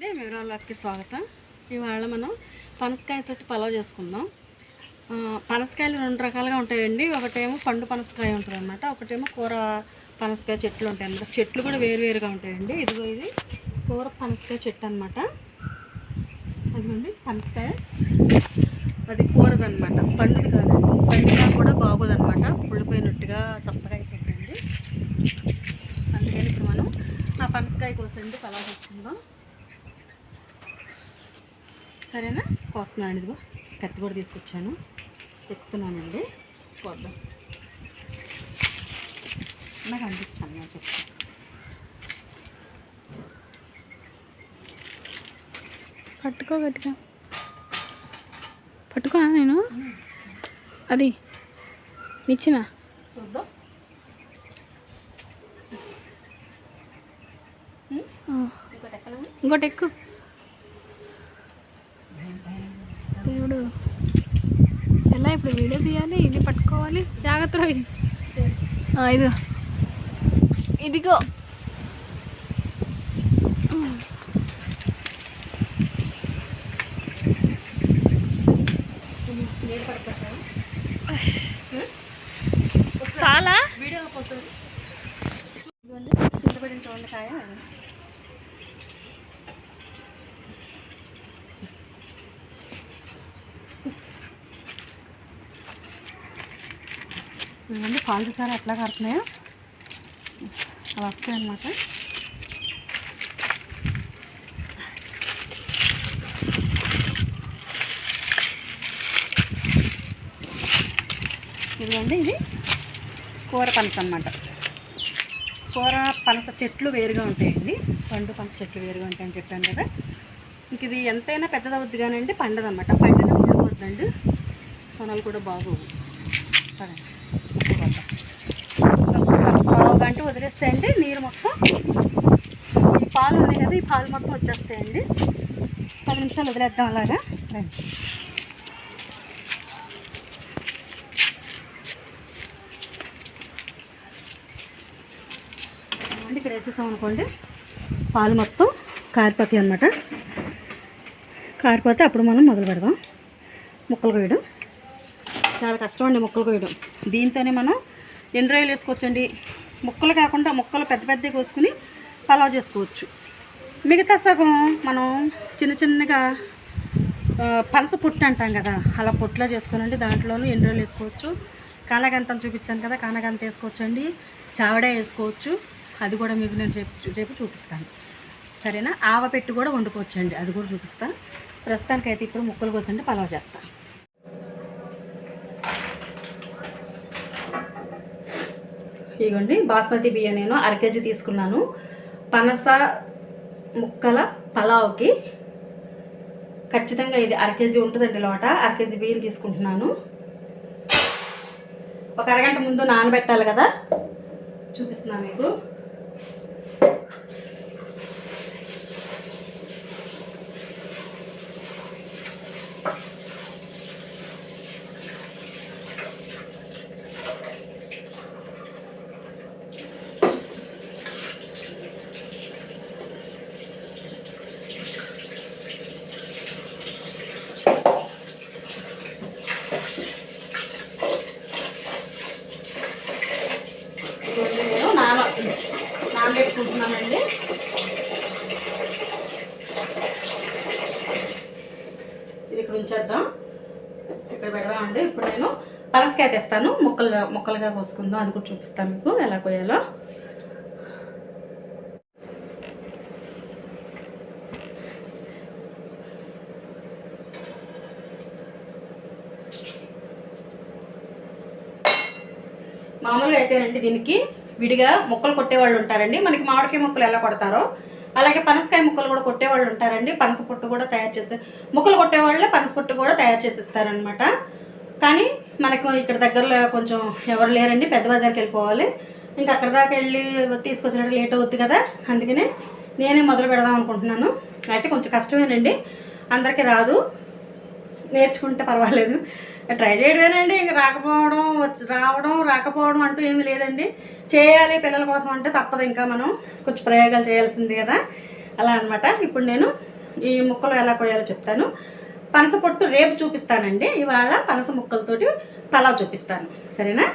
అండి మేరాళ్ళకి స్వాగతం. ఇవాళ మనం పనసకాయతో పలావ్ చేసుకుందాం. పనసకాయలు రెండు రకాలుగా ఉంటాయండి. ఒకటేమో పండు పనసకాయ ఉంటుంది అనమాట, ఒకటేమో కూర పనసకాయ చెట్లు ఉంటాయి అన్నమాట. చెట్లు కూడా వేరువేరుగా ఉంటాయండి. ఇదిగో ఇది కూర పనసకాయ చెట్టు అనమాట. అదిగోండి పనసకాయ, అది కూరదనమాట, పండుది కాదండి. పండుగా కూడా బాగోదనమాట, పుళ్ళిపోయినట్టుగా చప్పగా అయిపోతుంది. అందుకని ఇప్పుడు మనం ఆ పనసకాయ కోసండి పలావ్ చేసుకుందాం. సరేనా? కోస్తున్నానండి. ఇదిగో కత్తి కూడా తీసుకొచ్చాను, ఎక్కుతున్నానండి. కోద్దాం. నాకు అనిపించాను నేను చెప్తాను. పట్టుకో గట్టిగా పట్టుకోనా నేను అది నిచ్చిన చూద్దాం. ఇంకోటి ఎక్కు. దేవుడు ఎలా ఇప్పుడు వీడియో తీయాలి, ఇది పట్టుకోవాలి, జాగ్రత్తగా. ఇదిగో ఇదిగో చాలా వీడియో పోతుంది. చింతపడిన చూడకాయ ఇవన్నీ పాలు చూసారా ఎట్లా కడుతున్నాయో, అలా వస్తాయి అన్నమాట. ఇదిగోండి, ఇది కూర పనస అన్నమాట. కూర పనస చెట్లు వేరుగా ఉంటాయండి, పండు పనస చెట్లు వేరుగా ఉంటాయని చెప్పాను కదా. ఇంక ఇది ఎంతైనా పెద్దదవుద్ది కానండి, పండదన్నమాట. పండిన ఉడిపోద్దండి, కొనలు కూడా బాగోవు. సరే, పావు గంట వదిలేస్తాయండి. నీరు మొత్తం, ఈ పాలు ఉన్నాయి కదా, ఈ పాలు మొత్తం వచ్చేస్తాయండి. 10 నిమిషాలు వదిలేద్దాం అలాగా. అంటే ఇక్కడ వేసేసాం అనుకోండి, పాలు మొత్తం కారిపోతాయి అన్నమాట. కారిపోతే అప్పుడు మనం మొదలు పెడదాం ముక్కలు కోయడం. చాలా కష్టం అండి ముక్కలు కోయడం. దీంతోనే మనం ఎన్ని రొయ్యలు వేసుకోవచ్చండి. ముక్కలు కాకుండా ముక్కలు పెద్ద పెద్దవి కోసుకుని పలావ్ చేసుకోవచ్చు. మిగతా సగం మనం చిన్న చిన్నగా పనస పొట్టు అంటాం కదా, అలా పొట్టులో చేసుకోనండి. దాంట్లోనూ ఎన్ని రొయ్యలు వేసుకోవచ్చు. కానగంతం చూపించాను కదా, కానగంత వేసుకోవచ్చండి. చావడే వేసుకోవచ్చు, అది కూడా మీకు నేను రేపు చూపిస్తాను. సరేనా? ఆవ పెట్టి కూడా వండుకోవచ్చండి, అది కూడా చూపిస్తాను. ప్రస్తుతానికైతే ఇప్పుడు ముక్కలు కోసండి పలావ్ చేస్తాను. ఇదిగోండి బాస్మతి బియ్యం నేను 1/2 కేజీ తీసుకున్నాను. పనస ముక్కల పలావ్కి ఖచ్చితంగా ఇది 1/2 కేజీ ఉంటుందండి లోట. 1/2 కేజీ బియ్యం తీసుకుంటున్నాను. ఒక అరగంట ముందు నానబెట్టాలి కదా, చూపిస్తున్నాను మీకు. నానబెట్టుకుంటున్నానండి. ఇది ఇక్కడ ఉంచేద్దాం, ఇక్కడ పెడదామండి. ఇప్పుడు నేను పనసకాయ తెస్తాను, ముక్కలుగా కోసుకుందాం. అది కూడా చూపిస్తాను మీకు ఎలా కోయాలో. మామూలుగా అయితేనండి దీనికి విడిగా ముక్కలు కొట్టేవాళ్ళు ఉంటారండి. మనకి మామిడికాయ ముక్కలు ఎలా కొడతారో అలాగే పనసకాయ ముక్కలు కూడా కొట్టేవాళ్ళు ఉంటారండి. పనస పొట్టు కూడా తయారు చేసే ముక్కలు కొట్టేవాళ్ళే పనస పొట్టు కూడా తయారు చేసిస్తారనమాట. కానీ మనకు ఇక్కడ దగ్గరలో కొంచెం ఎవరు లేరండి, పెద్ద బజార్కి వెళ్ళిపోవాలి. ఇంకా అక్కడ దాకా వెళ్ళి తీసుకొచ్చినట్టు లేట్ అవుద్ది కదా, అందుకనే నేనే మొదలు పెడదాం అనుకుంటున్నాను. అయితే కొంచెం కష్టమేనండి, అందరికీ రాదు, నేర్చుకుంటే పర్వాలేదు. ట్రై చేయడమేనండి, ఇంక రావడం రాకపోవడం అంటూ ఏమీ లేదండి. చేయాలి పిల్లల కోసం అంటే తప్పదు, ఇంకా మనం కొంచెం ప్రయోగాలు చేయాల్సింది కదా. అలా అన్నమాట. ఇప్పుడు నేను ఈ ముక్కలు ఎలా కోయాలో చెప్తాను. పనస పొట్టు రేపు చూపిస్తానండి. ఇవాళ పనస ముక్కలతోటి పలావ్ చూపిస్తాను, సరేనా?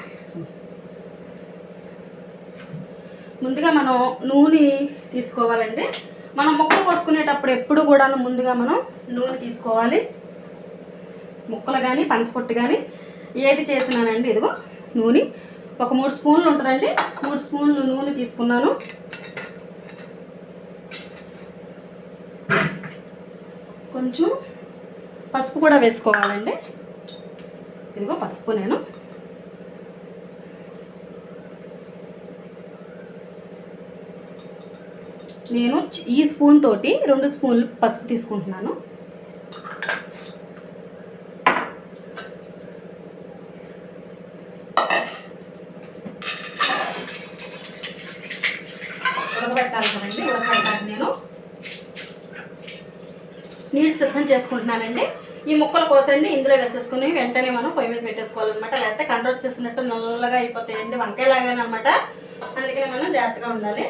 ముందుగా మనం నూనె తీసుకోవాలండి. మనం ముక్కలు కోసుకునేటప్పుడు ఎప్పుడు కూడా ముందుగా మనం నూనె తీసుకోవాలి. ముక్కలు కానీ పనస పొట్టు కానీ ఏది చేసినానండి, ఇదిగో నూనె ఒక 3 స్పూన్లు ఉంటుందండి. 3 స్పూన్లు నూనె తీసుకున్నాను. కొంచెం పసుపు కూడా వేసుకోవాలండి. ఇదిగో పసుపు నేను ఈ స్పూన్ తోటి 2 స్పూన్లు పసుపు తీసుకుంటున్నాను. ఉడకబెట్టాలి కదండి. ఉడకబెట్టాలి. నేను నీళ్ళు సిద్ధం చేసుకుంటున్నానండి. ఈ ముక్కలు కోసండి ఇందులో వేసేసుకుని వెంటనే మనం పొయ్యి మీద పెట్టేసుకోవాలన్నమాట. లేకపోతే కండ్ర వచ్చేసినట్టు నల్లగా అయిపోతాయండి, వంకాయలాగానే అనమాట. అందుకని మనం జాగ్రత్తగా ఉండాలి.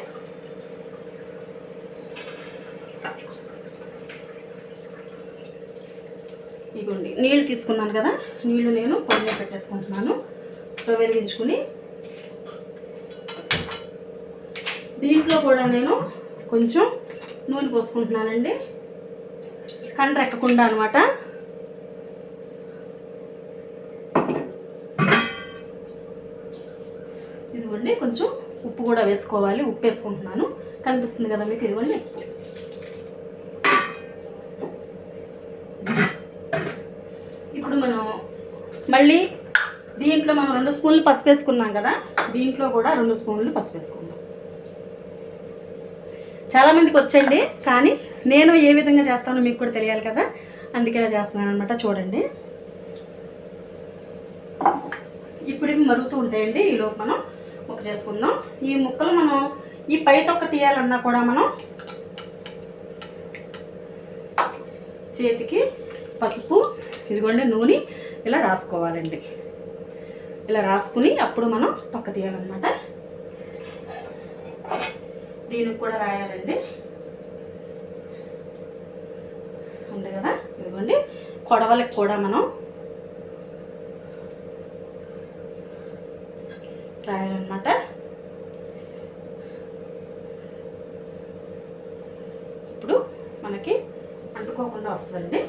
ఇదిగోండి నీళ్ళు తీసుకున్నాను కదా, నీళ్ళు నేను పొయ్యి మీద పెట్టేసుకుంటున్నాను. స్టవ్ వెలిగించుకుని దీంట్లో కూడా నేను కొంచెం నూనె పోసుకుంటున్నానండి, కండ్ర ఎక్కకుండా అనమాట. ఇదిగోండి కొంచెం ఉప్పు కూడా వేసుకోవాలి. ఉప్పు వేసుకుంటున్నాను, కనిపిస్తుంది కదా మీకు. ఇదిగోండి ఉప్పు. ఇప్పుడు మనం మళ్ళీ దీంట్లో మనం 2 స్పూన్లు పసుపు వేసుకున్నాం కదా, దీంట్లో కూడా 2 స్పూన్లు పసుపు వేసుకుందాం. చాలామందికి వచ్చండి, కానీ నేను ఏ విధంగా చేస్తానో మీకు కూడా తెలియాలి కదా, అందుకే చేస్తున్నాను అనమాట. చూడండి, ఇప్పుడు ఇవి మరుగుతూ ఉంటాయండి. ఈలోపు మనం ముక్క చేసుకుందాం. ఈ ముక్కలు మనం ఈ పై తొక్క తీయాలన్నా కూడా మనం చేతికి పసుపు, ఇదిగోండి నూనె ఇలా రాసుకోవాలండి. ఇలా రాసుకుని అప్పుడు మనం తొక్క తీయాలన్నమాట. దీనికి కూడా రాయాలండి, ఉంది కదా. ఇదిగోండి కొడవలకి కూడా మనం రాయాలన్నమాట. ఇప్పుడు మనకి అంటుకోకుండా వస్తుందండి.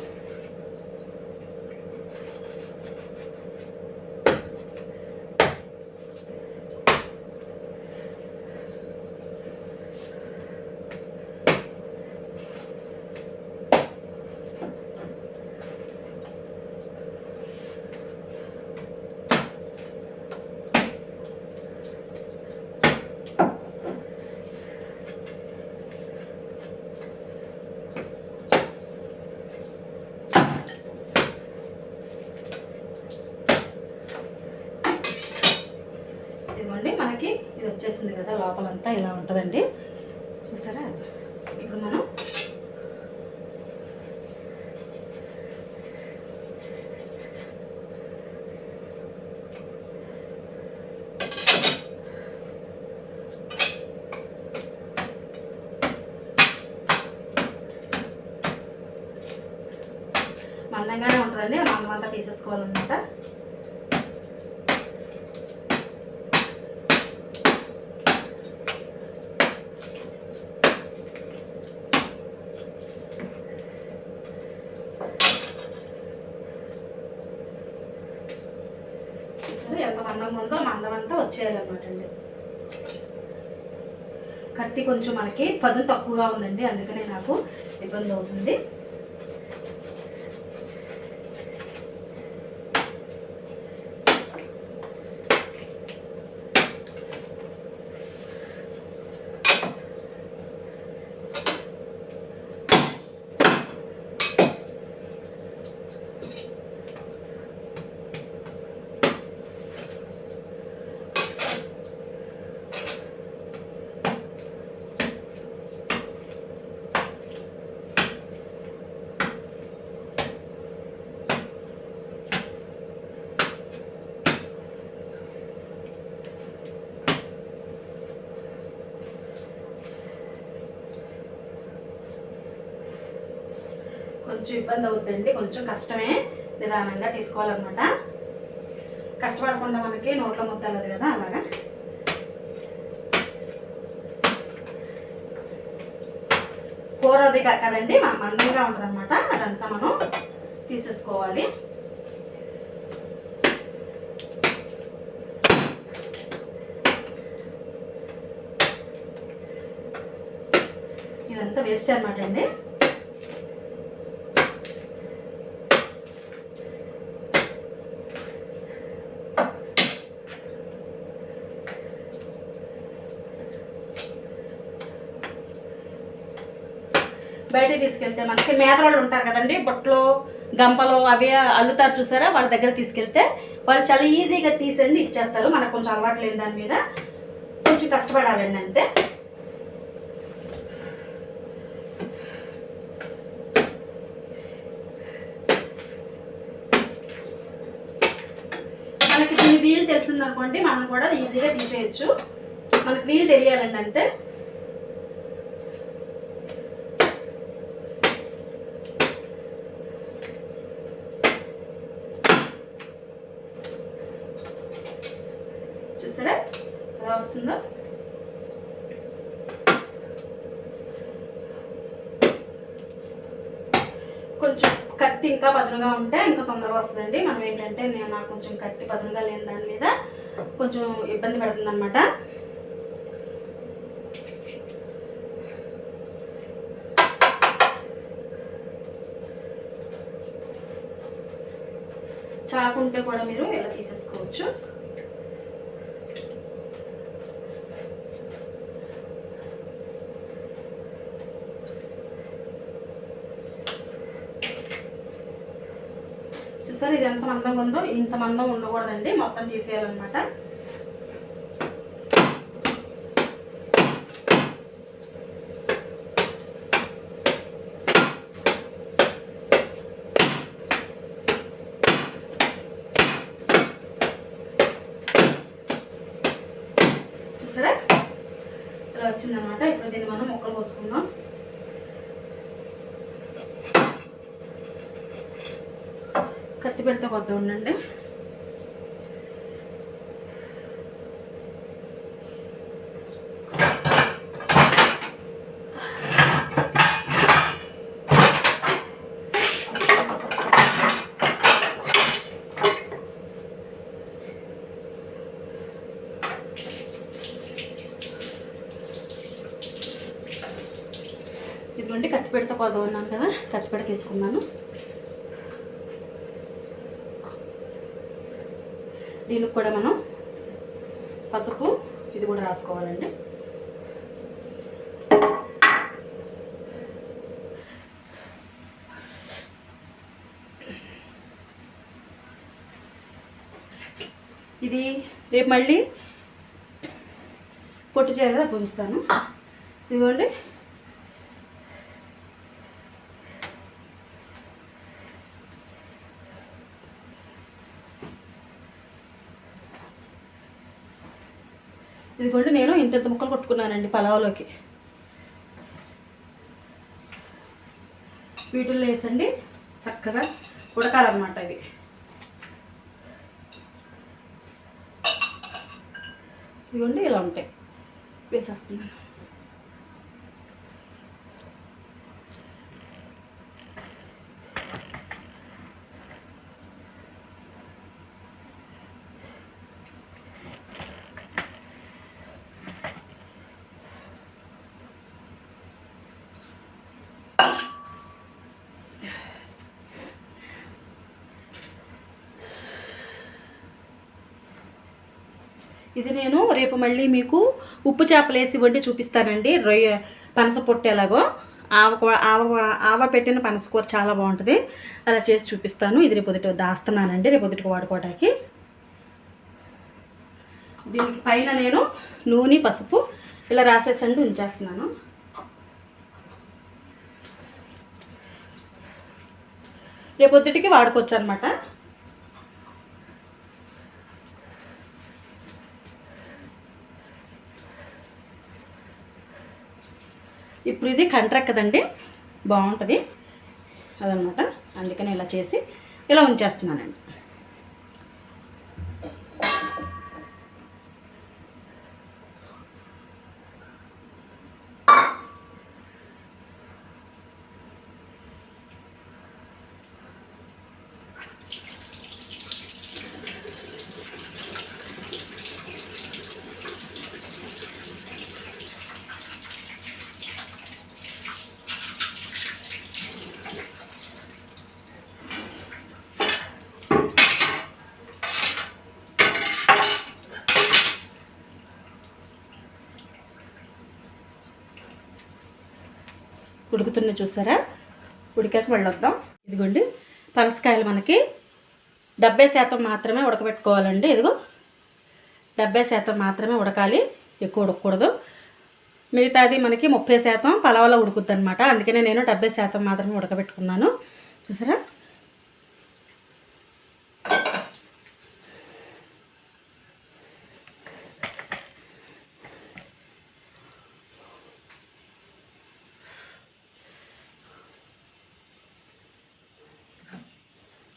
మనకి ఇది వచ్చేసింది కదా, లోపలంతా ఇలా ఉంటుందండి, చూసారా? ఇప్పుడు మనం మందంగానే ఉంటుందండి, మందమంతా తీసేసుకోవాలన్నమాట. ఎంత మందం ఉందో మందమంతా వచ్చేయాలన్నమాట అండి. కత్తి కొంచెం మనకి పదును తక్కువగా ఉందండి, అందుకనే నాకు ఇబ్బంది అవుతుంది. కొంచెం ఇబ్బంది అవుతుందండి, కొంచెం కష్టమే, నిదానంగా తీసుకోవాలన్నమాట. కష్టపడకుండా మనకి నోట్లో ముద్దలదు కదా, అలాగా. కూర అది కదండి, మందంగా ఉంటుంది అనమాట. అదంతా మనం తీసేసుకోవాలి. ఇదంతా వేస్ట్ అనమాట అండి. బయట తీసుకెళ్తే మనకి మేదవాళ్ళు ఉంటారు కదండి, బొట్టలు గంపలు అవి అల్లుతారు చూసారా, వాళ్ళ దగ్గర తీసుకెళ్తే వాళ్ళు చాలా ఈజీగా తీసండి ఇచ్చేస్తారు. మనకు కొంచెం అలవాటు లేని దాని మీద కొంచెం కష్టపడాలండి అంతే. మనకి దీని వీలు తెలిసిందనుకోండి, మనం కూడా ఈజీగా తీసేయచ్చు. మనకి వీలు తెలియాలండి అంతే. చూసారా ఎలా వస్తుందో. కొంచెం కత్తి ఇంకా పదునుగా ఉంటే ఇంకా తొందరగా వస్తుందండి. మనం ఏంటంటే నాకు కొంచెం కత్తి పదునుగా లేని దాని మీద కొంచెం ఇబ్బంది పడుతుంది అనమాట. చాకుంటే కూడా మీరు ఇలా తీసేసుకోవచ్చు. చూసారు ఇది ఎంత మందంగా ఉందో, ఇంత మందం ఉండకూడదండి, మొత్తం తీసేయాలన్నమాట. చూసారా ఇలా వచ్చిందన్నమాట. ఇప్పుడు దీన్ని మనం ముక్కలు పోసుకుందాం. కత్తి పెడితే కొద్ది ఉండండి. ఇదిగోండి కత్తి పెడితే కొద్ది ఉన్నాను కదా, కత్తి పెడ తీసుకున్నాను. దీనికి కూడా మనం పసుపు ఇది కూడా రాసుకోవాలండి. ఇది రేపు మళ్ళీ పొట్టు చేయగా పుంచుతాను. ఇదిగోండి ఇదిగోండి నేను ఇంత ముక్కలు కొట్టుకున్నానండి పలావులోకి. వీటిల్లో వేసండి చక్కగా ఉడకాలన్నమాట. ఇవి ఇదిగోండి ఇలా ఉంటాయి. వేసేస్తున్నాను. ఇది నేను రేపు మళ్ళీ మీకు ఉప్పు చేపలు వేసి వడ్డీ చూపిస్తానండి. రొయ్య పనస పొట్టు ఎలాగో ఆవ పెట్టిన పనసకూర చాలా బాగుంటుంది, అలా చేసి చూపిస్తాను. ఇది రేపొద్దుట దాస్తున్నానండి, రేపొద్దుటికి వాడుకోవడానికి. దీనికి పైన నేను నూనె పసుపు ఇలా రాసేసండి ఉంచేస్తున్నాను. రేపొద్దుటికి వాడుకోవచ్చు అనమాట. ఇప్పుడు ఇది కంట్రెక్ కదండి, బాగుంటుంది. అదనమాట. అందుకని ఇలా చేసి ఇలా ఉంచేస్తున్నానండి. ఉడుకుతున్న చూసారా, ఉడికాక వెళ్ళొద్దాం. ఇదిగోండి పనసకాయలు మనకి 70% మాత్రమే ఉడకబెట్టుకోవాలండి. ఇదిగో 70% మాత్రమే ఉడకాలి, ఎక్కువ ఉడకకూడదు. మిగతాది మనకి 30% పలావలో ఉడుకుద్ది అనమాట. అందుకనే నేను 70% మాత్రమే ఉడకబెట్టుకున్నాను. చూసారా,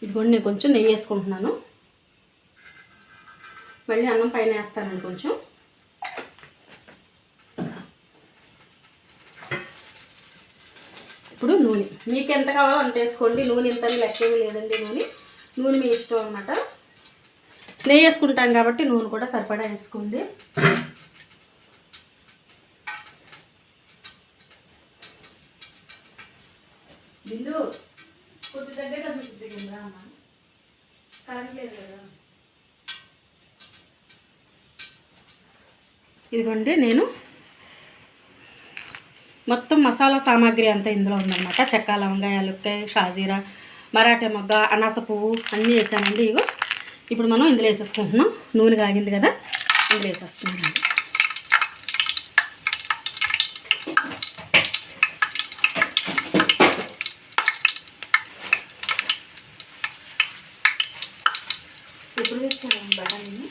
ఇదిగోండి నేను కొంచెం నెయ్యి వేసుకుంటున్నాను. మళ్ళీ అన్నం పైన వేస్తానండి కొంచెం. ఇప్పుడు నూనె మీకు ఎంత కావాలో అంత వేసుకోండి. నూనె ఇంత లెక్కేమీ లేదండి. నూనె మీ ఇష్టం అన్నమాట. నెయ్యి వేసుకుంటాం కాబట్టి నూనె కూడా సరిపడా వేసుకోండి. బిల్లు కొంచెం దగ్గరగా చూపిద్దా అమ్మ, కరెంట్ లేదు కదా. ఇదిగోండి నేను మొత్తం మసాలా సామాగ్రి అంతా ఇందులో ఉందన్నమాట. చెక్క, లవంగా, యాలక్కాయ, షాజీరా, మరాఠీ మొగ్గ, అనాస పువ్వు అన్నీ వేసానండి. ఇగో ఇప్పుడు మనం ఇందులో వేసేసుకుంటున్నాం. నూనె కాగింది కదా, ఇందులో వేసేస్తున్నామండి. ఎప్పుడు తెచ్చాను బఠానీని?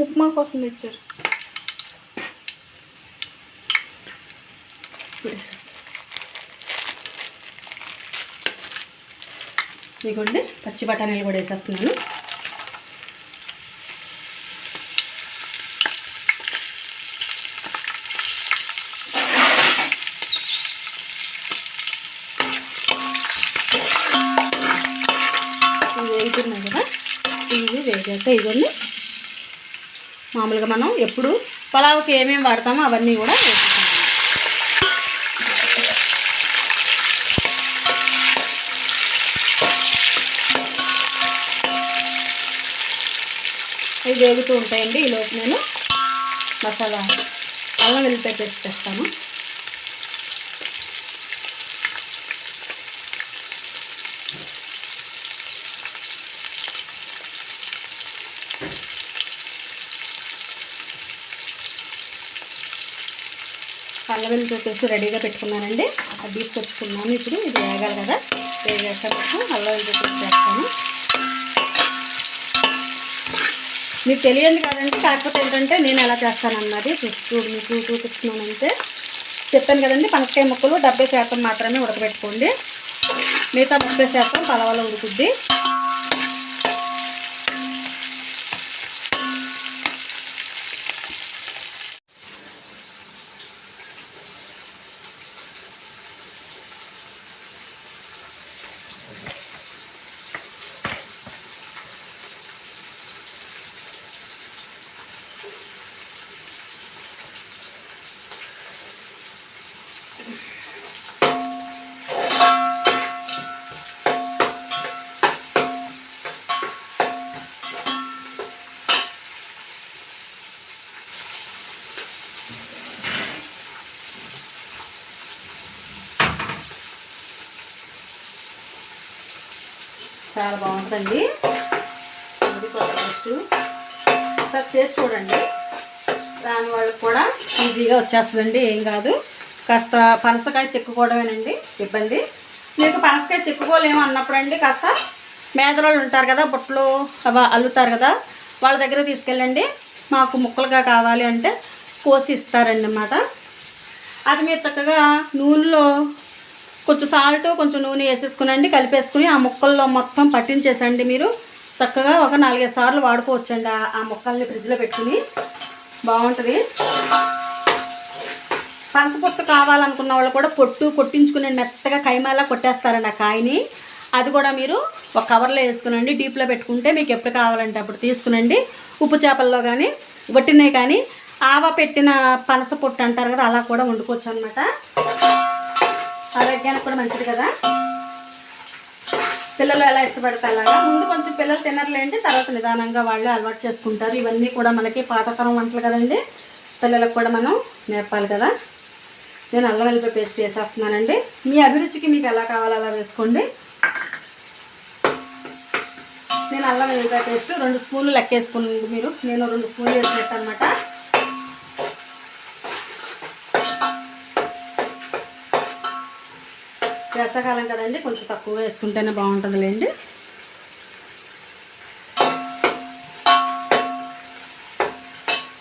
ఉప్మా కోసం తెచ్చారు. ఇదిగోండి పచ్చి బఠానీలు కూడా వేసేస్తున్నాను. ఇవి వేగుతున్నాయి కదా, ఇవి వేగాక ఇవన్నీ మామూలుగా మనం ఎప్పుడు పలావుకి ఏమేమి వాడతామో అవన్నీ కూడా వేసుకుంటాం. ఇవి వేగుతూ ఉంటాయండి. ఈలోపు నేను మసాలా అల్లం వెల్లిపాయ పేస్ట్ చేస్తాను. అల్లం వెల్లిపాయ పేస్ట్ రెడీగా పెట్టుకున్నానండి. అది తీసుకొచ్చుకున్నాను. ఇప్పుడు ఇది వేగాలి కదా, వేగాక అల్లం వెల్లిపాయ పేస్ట్ చేస్తాను. మీకు తెలియంది కాదండి, కాకపోతే ఏంటంటే నేను ఎలా చేస్తాను అన్నది మీకు చూపిస్తున్నాను అంతే. చెప్పాను కదండి, పనసకాయ ముక్కలు 70% మాత్రమే ఉడకబెట్టుకోండి, మిగతా 30% పలావలో ఉడుకుద్ది. చాలా బాగుంటుందండి. ఇది కూడా ఫస్ట్ ఒకసారి చేసి చూడండి. రాని వాళ్ళకి కూడా ఈజీగా వచ్చేస్తుందండి, ఏం కాదు. కాస్త పనసకాయ చెక్కుకోవడమేనండి ఇబ్బంది. మీకు పనసకాయ చెక్కుకోలేము అన్నప్పుడు అండి కాస్త మేదలోళ్ళు ఉంటారు కదా, బుట్టలు అవి అల్లుతారు కదా, వాళ్ళ దగ్గర తీసుకెళ్ళండి. మాకు ముక్కలుగా కావాలి అంటే కోసి ఇస్తారండి అన్నమాట. అది మీరు చక్కగా నూనెలో కొంచెం సాల్ట్ కొంచెం నూనె వేసేసుకునండి, కలిపేసుకుని ఆ ముక్కల్లో మొత్తం పట్టించేసండి. మీరు చక్కగా ఒక 4-5 సార్లు వాడుకోవచ్చండి ఆ ముక్కల్ని ఫ్రిడ్జ్లో పెట్టుకుని, బాగుంటుంది. పనస పొట్టు కావాలనుకున్న వాళ్ళు కూడా పొట్టు కొట్టించుకుని మెత్తగా కైమాలా కొట్టేస్తారండి ఆ కాయని. అది కూడా మీరు ఒక కవర్లో వేసుకునండి, డీప్లో పెట్టుకుంటే మీకు ఎప్పుడు కావాలంటే అప్పుడు తీసుకునండి. ఉప్పు చేపల్లో కానీ వట్టినవి కానీ ఆవ పెట్టిన పనస పొట్టు అంటారు కదా, అలా కూడా వండుకోవచ్చు అనమాట. ఆరోగ్యానికి కూడా మంచిది కదా. పిల్లలు ఎలా ఇష్టపడతారు అలాగా. ముందు కొంచెం పిల్లలు తినర్లేండి, తర్వాత నిదానంగా వాళ్ళు అలవాటు చేసుకుంటారు. ఇవన్నీ కూడా మనకి పాతతరం వంటలు కదండి, పిల్లలకు కూడా మనం నేర్పాలి కదా. నేను అల్లం వెల్లుల్లి పేస్ట్ వేసేస్తున్నానండి. మీ అభిరుచికి మీకు ఎలా కావాలో అలా వేసుకోండి. నేను అల్లం వెల్లుల్లి పేస్ట్ 2 స్పూన్లు లెక్కేసుకున్నాను మీరు. నేను 2 స్పూన్లు వేసినట్టు అనమాట. వేసవకాలం కదండి, కొంచెం తక్కువ వేసుకుంటేనే బాగుంటుందిలేండి.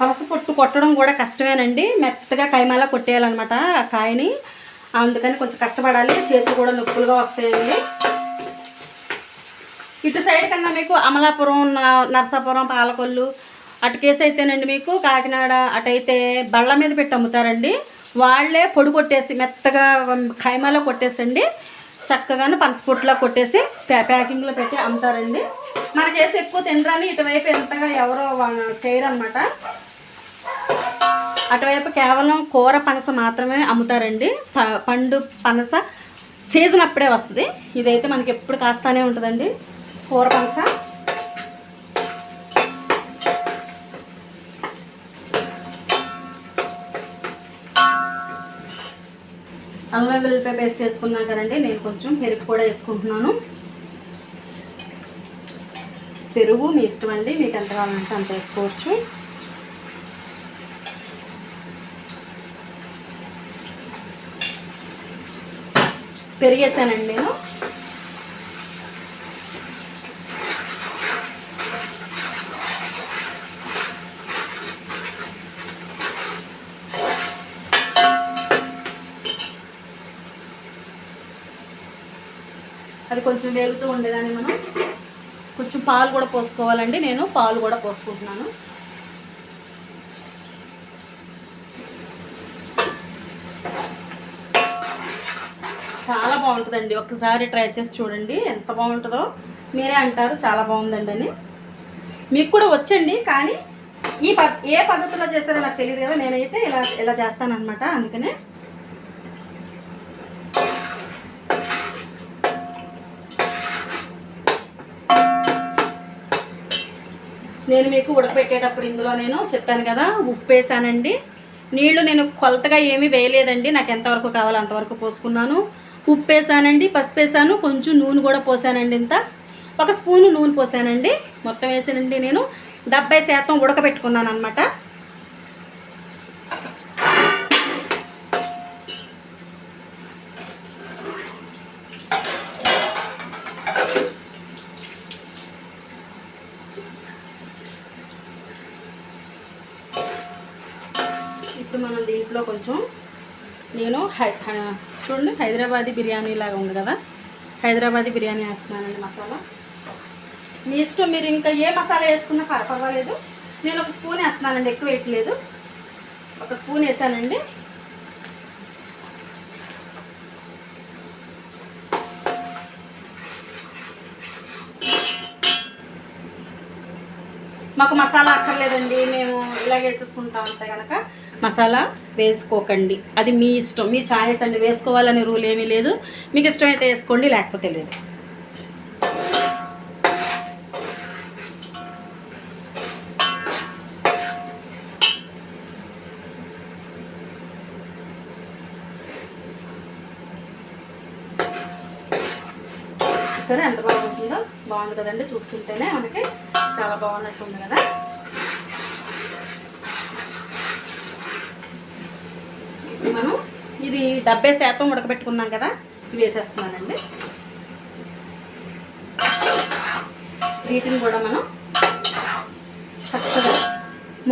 పనస పొట్టు కొట్టడం కూడా కష్టమేనండి, మెత్తగా కైమాలా కొట్టేయాలన్నమాట ఆ కాయని. అందుకని కొంచెం కష్టపడాలి, చేతులు కూడా నొప్పులుగా వస్తాయండి. ఇటు సైడ్ కన్నా మీకు అమలాపురం, నరసాపురం, పాలకొల్లు అటు కేసు అయితేనండి మీకు కాకినాడ అటైతే బళ్ళ మీద పెట్టి అమ్ముతారండి. వాళ్ళే పొడి కొట్టేసి మెత్తగా ఖైమాలో కొట్టేసండి చక్కగానే పనసపొట్టులా కొట్టేసి ప్యాకింగ్లో పెట్టి అమ్ముతారండి. మనకేసి ఎక్కువ తినరాని ఇటువైపు ఎంతగా ఎవరో చేయరనమాట. అటువైపు కేవలం కూర పనస మాత్రమే అమ్ముతారండి. పండు పనస సీజన్ అప్పుడే వస్తుంది. ఇదైతే మనకి ఎప్పుడు కాస్తానే ఉంటుందండి కూర పనస. అల్లం వెల్లుల్లి పేస్ట్ వేసుకున్నాం కదండి, నేను కొంచెం పెరుగు కూడా వేసుకుంటున్నాను. పెరుగు మీ ఇష్టం అండి, మీకు ఎంత కావాలంటే అంత వేసుకోవచ్చు. పెరిగేసానండి నేను. అది కొంచెం వేగుతూ ఉండేదాన్ని మనం కొంచెం పాలు కూడా పోసుకోవాలండి. నేను పాలు కూడా పోసుకుంటున్నాను. చాలా బాగుంటుందండి, ఒక్కసారి ట్రై చేసి చూడండి ఎంత బాగుంటుందో. మీరే అంటారు చాలా బాగుందండి అని. మీకు కూడా వచ్చండి, కానీ ఏ పద్ధతిలో చేస్తారో నాకు తెలియదు కదా. నేనైతే ఇలా చేస్తానన్నమాట. అందుకనే నేను మీకు ఉడకబెట్టేటప్పుడు ఇందులో నేను చెప్పాను కదా, ఉప్పు వేసానండి. నీళ్లు నేను కొలతగా ఏమీ వేయలేదండి, నాకు ఎంతవరకు కావాలో అంతవరకు పోసుకున్నాను. ఉప్పు వేసానండి, పసుపు వేసాను, కొంచెం నూనె కూడా పోసానండి. ఇంత 1 స్పూను నూనె పోసానండి. మొత్తం వేసానండి. నేను 70% ఉడకబెట్టుకున్నాను అనమాట. ఇప్పుడు మనం దీంట్లో కొంచెం నేను చూడండి హైదరాబాదీ బిర్యానీ లాగా ఉంది కదా, హైదరాబాదీ బిర్యానీ వేస్తున్నానండి మసాలా. మీ ఇష్టం, మీరు ఇంకా ఏ మసాలా వేసుకున్నా పర్వాలేదు. నేను 1 స్పూన్ వేస్తున్నానండి, ఎక్కువ వేయట్లేదు. 1 స్పూన్ వేసానండి. మాకు మసాలా అక్కర్లేదండి, మేము ఇలా వేసేసుకుంటాం అంతే. కనుక మసాలా వేసుకోకండి, అది మీ ఇష్టం, మీ ఛాయిస్ అండి. వేసుకోవాలని రూల్ ఏమీ లేదు, మీకు ఇష్టమైతే వేసుకోండి, లేకపోతే లేదు. సరే, ఎంత బాగుంటుందో. బాగుంది కదండి, చూస్తుంటేనే మనకి చాలా బాగున్నట్టుంది కదా. మనం ఇది 70% ఉడకబెట్టుకున్నాం కదా, ఇవి వేసేస్తున్నానండి. వీటిని కూడా మనం చక్కగా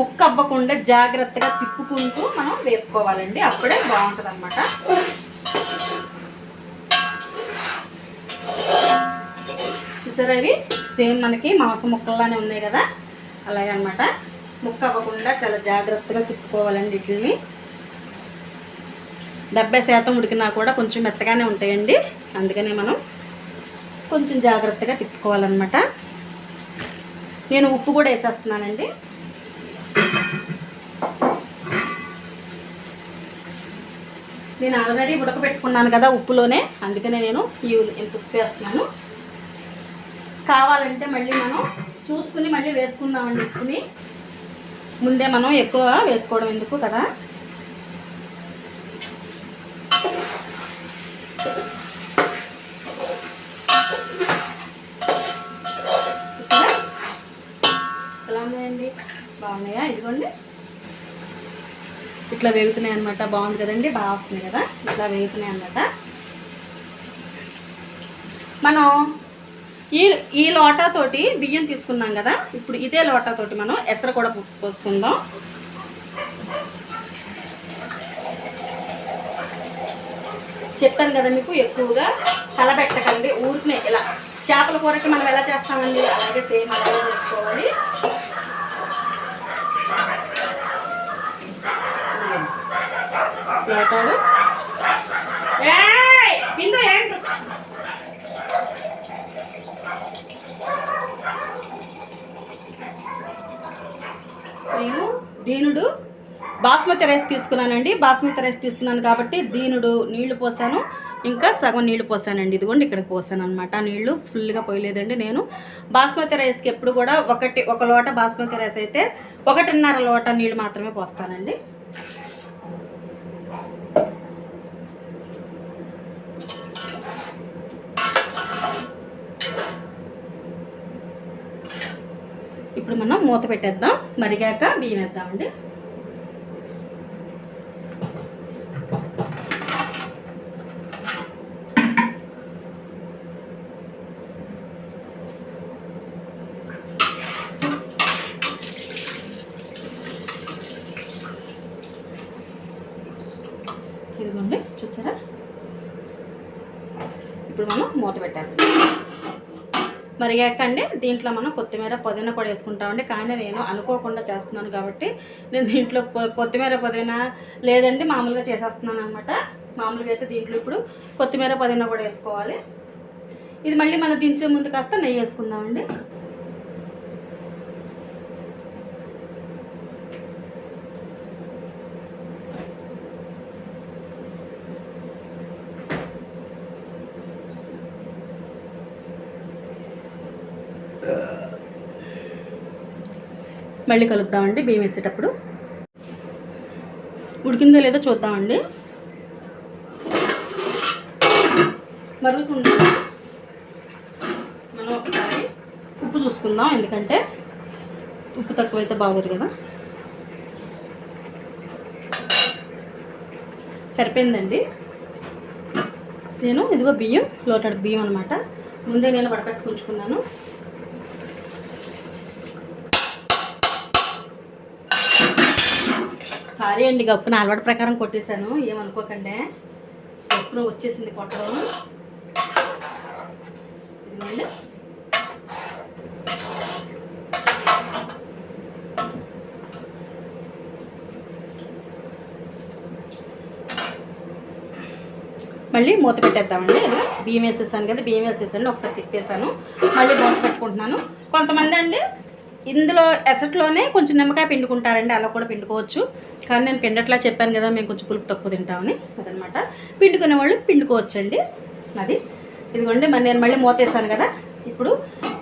ముక్క అవ్వకుండా జాగ్రత్తగా తిప్పుకుంటూ మనం వేపుకోవాలండి, అప్పుడే బాగుంటుంది అన్నమాట. చూసారా ఇవి సేమ్ మనకి మాంసం ముక్కల్లానే ఉన్నాయి కదా, అలాగే అనమాట. ముక్క అవ్వకుండా చాలా జాగ్రత్తగా తిప్పుకోవాలండి వీటిని. 70% ఉడికినా కూడా కొంచెం మెత్తగానే ఉంటాయండి, అందుకనే మనం కొంచెం జాగ్రత్తగా తిప్పుకోవాలన్నమాట. నేను ఉప్పు కూడా వేసేస్తున్నానండి. నేను ఆల్రెడీ ఉడకబెట్టుకున్నాను కదా ఉప్పులోనే, అందుకనే నేను ఇంత ఉప్పు వేస్తున్నాను. కావాలంటే మళ్ళీ మనం చూసుకుని మళ్ళీ వేసుకుందామండి. ఉప్పుని ముందే మనం ఎక్కువ వేసుకోవడం ఎందుకు కదా. ఎలా ఉన్నాయండి, బాగున్నాయా? ఇదిగోండి ఇట్లా వేగుతున్నాయి అనమాట. బాగుంది కదండి, బాగా వస్తుంది కదా, ఇట్లా వేగుతున్నాయి అనమాట. మనం ఈ లోటాతోటి బియ్యం తీసుకున్నాం కదా, ఇప్పుడు ఇదే లోటాతోటి మనం ఎసరు కూడా పోసుకుందాం. చెప్పాను కదా మీకు, ఎక్కువగా కలబెట్టకండి. ఊరినే ఇలా చేపల కూరకి మనం ఎలా చేస్తామండి అలాగే సేమ్ అలాగే చేసుకోవాలి. లోటాలు బిందు ఏంటి నేను దీనుడు బాస్మతి రైస్ తీసుకున్నానండి. బాస్మతి రైస్ తీసుకున్నాను కాబట్టి దీనుడు నీళ్లు పోసాను, ఇంకా సగం నీళ్లు పోసానండి. ఇదిగోండి ఇక్కడికి పోసాను అనమాట. నీళ్లు ఫుల్గా పోయలేదండి. నేను బాస్మతి రైస్కి ఎప్పుడు కూడా ఒక లోట బాస్మతి రైస్ అయితే 1.5 లోట నీళ్లు మాత్రమే పోస్తానండి. ఇప్పుడు మనం మూత పెట్టేద్దాం, మరిగాక బియ్యం వేద్దామండి. ఇదిగోండి చూసారా, ఇప్పుడు మనం మూత పెట్టేస్తాం. మరిగాక అండి దీంట్లో మనం కొత్తిమీర పుదీనా కూడా వేసుకుంటామండి. కానీ నేను అనుకోకుండా చేస్తున్నాను కాబట్టి నేను దీంట్లో కొత్తిమీర పుదీనా లేదండి మామూలుగా చేసేస్తున్నాను అనమాట. మామూలుగా అయితే దీంట్లో ఇప్పుడు కొత్తిమీర పుదీనా కూడా వేసుకోవాలి. ఇది మళ్ళీ మనం దించే ముందు కాస్త నెయ్యి వేసుకుందామండి. మళ్ళీ కలుపుదామండి బియ్యం వేసేటప్పుడు. ఉడికిందో లేదో చూద్దామండి. మరుగుతుంది, మనం ఒకసారి ఉప్పు చూసుకుందాం, ఎందుకంటే ఉప్పు తక్కువైతే బాగోదు కదా. సరిపోయిందండి. నేను ఇదిగో బియ్యం లోటడు బియ్యం అనమాట, ముందే నేను వడకట్టుకు ఉంచుకున్నాను. సారీ అండి, గప్పున అలవాటు ప్రకారం కొట్టేశాను, ఏమనుకోకండి. గప్పున వచ్చేసింది కొట్టడం. ఇదిగోండి మళ్ళీ మూత పెట్టేద్దామండి. బియ్యం వేసేసాను కదా, బియ్యం వేసేసాను, ఒకసారి తిప్పేసాను, మళ్ళీ మూత పెట్టుకుంటున్నాను. కొంతమంది అండి ఇందులో ఎసట్లోనే కొంచెం నిమ్మకాయ పిండుకుంటారండి, అలా కూడా పిండుకోవచ్చు. కానీ నేను పిండట్లా చెప్పాను కదా, మేము కొంచెం పులుపు తక్కువ తింటామని, అదనమాట. పిండుకునే వాళ్ళు పిండుకోవచ్చండి. అది ఇదిగోండి మరి నేను మళ్ళీ మూత వేసాను కదా, ఇప్పుడు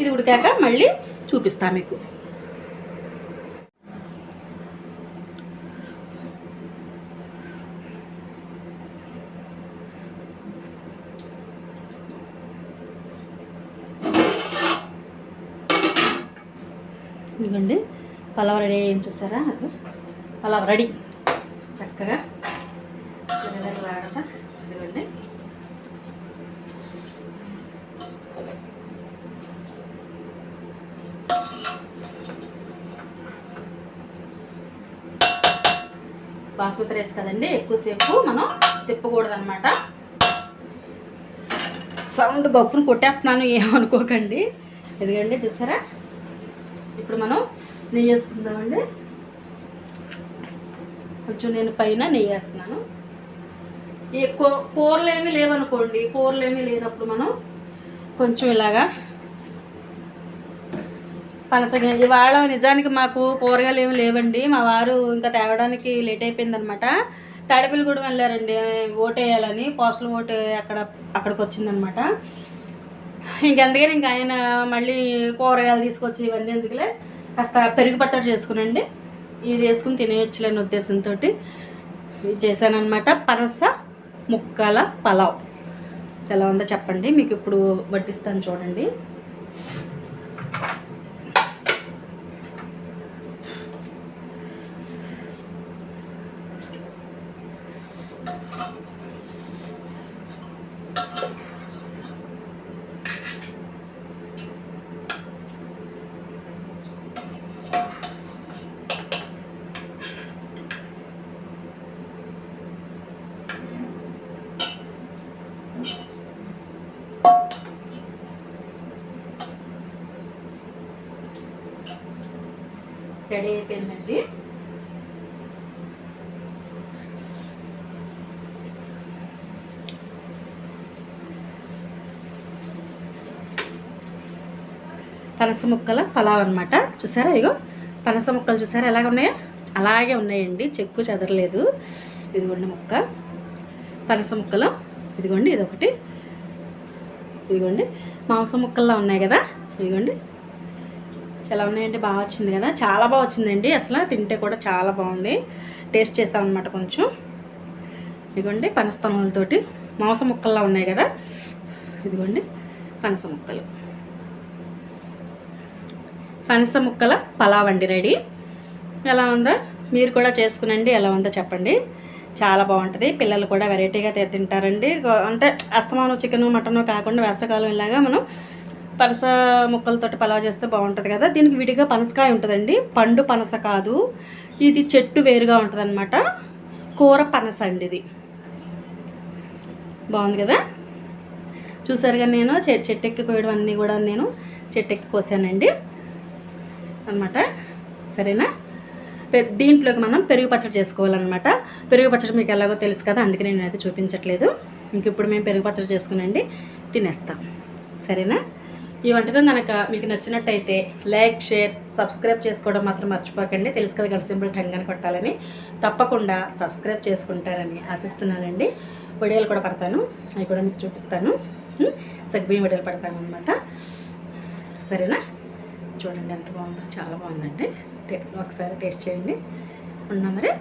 ఇది ఉడికాక మళ్ళీ చూపిస్తాను మీకు. ఇదిగోండి పలావ్ రెడీ ఏం చూసారా, అది పలావ్ రెడీ చక్కగా. ఇదిగోండి బాస్మతి రైస్ కదండి, ఎక్కువసేపు మనం తిప్పకూడదు అనమాట. సౌండ్ గప్పును కొట్టేస్తున్నాను, ఏమనుకోకండి. ఇదిగండి చూసారా. ఇప్పుడు మనం నెయ్యి వేసుకుందామండి. కొంచెం నేను పైన నెయ్యి వేస్తున్నాను. ఈ కూరలు ఏమీ లేవనుకోండి, కూరలు ఏమీ లేనప్పుడు మనం కొంచెం ఇలాగా పనసగా. ఇవాళ నిజానికి మాకు కూరగాయలు ఏమి లేవండి. మా వారు ఇంకా తేవడానికి లేట్ అయిపోయిందనమాట. తాడేపల్లిగూడెం వెళ్ళారండి ఓటు వేయాలని. పోస్టల్ ఓటు అక్కడికి వచ్చిందనమాట. ఇంకెందుకని ఇంకా ఆయన మళ్ళీ కూరగాయలు తీసుకొచ్చి ఇవన్నీ ఎందుకులే కాస్త పెరుగు పచ్చడి చేసుకునండి, ఇది వేసుకుని తినేయచ్చులేని ఉద్దేశంతో ఇది చేశానమాట. పనస ముక్కల పలావ్ ఎలా ఉందో చెప్పండి. మీకు ఇప్పుడు వడ్డిస్తాను చూడండి. రెడీ అయిపోయిందండి. పనస ముక్కల పలావ్ అనమాట. చూసారా, ఇగో పనస ముక్కలు చూసారా ఎలాగ ఉన్నాయో, అలాగే ఉన్నాయండి, చెక్కు చెదరలేదు. ఇదిగోండి ముక్క పనస ముక్కలు, ఇదిగోండి ఇదొకటి, ఇదిగోండి మాంసం ముక్కల్లో ఉన్నాయి కదా, ఇదిగోండి ఎలా ఉన్నాయండి. బాగా వచ్చింది కదా, చాలా బాగా వచ్చిందండి. అసలు తింటే కూడా చాలా బాగుంది. టేస్ట్ చేసామన్నమాట కొంచెం. ఇదిగోండి పనస్తనములతోటి మాంసం ముక్కల్లో ఉన్నాయి కదా, ఇదిగోండి పనస ముక్కలు. పనస ముక్కల పలావ్ అండి రెడీ. ఎలా ఉందో మీరు కూడా చేసుకునండి, ఎలా ఉందో చెప్పండి. చాలా బాగుంటుంది. పిల్లలు కూడా వెరైటీగా తింటారండి. అంటే అస్తమానం చికెను మటను కాకుండా వేసవకాలం ఇలాగా మనం పనస ముక్కలతోటి పలావ్ చేస్తే బాగుంటుంది కదా. దీనికి విడిగా పనసకాయ ఉంటుందండి, పండు పనస కాదు, ఇది చెట్టు వేరుగా ఉంటుంది అనమాట. కూర పనస అండి ఇది. బాగుంది కదా. చూసారుగా, నేను చెట్టెక్కి కోయడం అన్నీ కూడా నేను చెట్టెక్కి కోసానండి అనమాట. సరేనా. దీంట్లోకి మనం పెరుగు పచ్చడి చేసుకోవాలన్నమాట. పెరుగు పచ్చడి మీకు ఎలాగో తెలుసు కదా, అందుకే నేను అయితే చూపించట్లేదు. ఇంక ఇప్పుడు మేము పెరుగు పచ్చడి చేసుకునండి తినేస్తాం. సరేనా. ఈ వంటకం కనుక మీకు నచ్చినట్టయితే లైక్, షేర్, సబ్స్క్రైబ్ చేసుకోవడం మాత్రం మర్చిపోకండి. తెలుసు కదా గంట సింబల్ టంగానే కొట్టాలని. తప్పకుండా సబ్స్క్రైబ్ చేసుకుంటారని ఆశిస్తున్నానండి. వడియాలు కూడా పడతాను, అవి కూడా మీకు చూపిస్తాను. సగ్గుబియ్యం వడియాలు పడతాను అనమాట. సరేనా. చూడండి ఎంత బాగుందో, చాలా బాగుందండి. ఒకసారి టేస్ట్ చేయండి. ఉన్నా మరి.